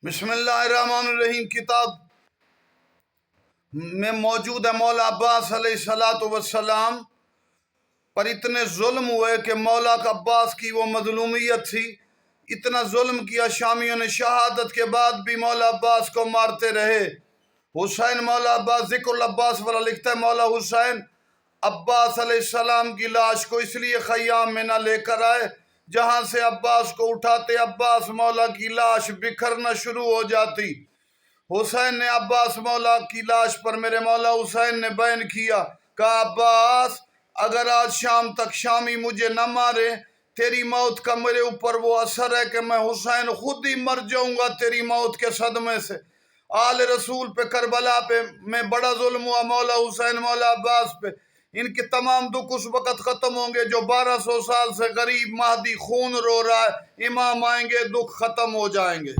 बिस्मिल्लाहिर्रहमानिर्रहीम किताब में मौजूद है मौला अब्बास अलैहिस्सलाम पर इतने जुल्म हुए कि मौला अब्बास की वो मजलूमियत थी। इतना जुल्म किया शामियों ने, शहादत के बाद भी मौला अब्बास को मारते रहे। हुसैन मौला अब्बास जिक्र अब्बास वाला लिखता है, मौला हुसैन अब्बास अलैहिस्सलाम की लाश को इसलिए खयाम में न लेकर आए, जहां से अब्बास को उठाते अब्बास मौला की लाश बिखरना शुरू हो जाती। हुसैन ने अब्बास मौला की लाश पर मेरे मौला हुसैन ने बयान किया, कहा अब्बास अगर आज शाम तक शामी मुझे न मारे, तेरी मौत का मेरे ऊपर वो असर है कि मैं हुसैन खुद ही मर जाऊंगा तेरी मौत के सदमे से। आल रसूल पे करबला पे में बड़ा जुल्म हुआ मौला हुसैन मौला अब्बास पे। इनके तमाम दुख उस वक़्त ख़त्म होंगे जो 1200 साल से गरीब महदी खून रो रहा है। इमाम आएंगे, दुख ख़त्म हो जाएंगे।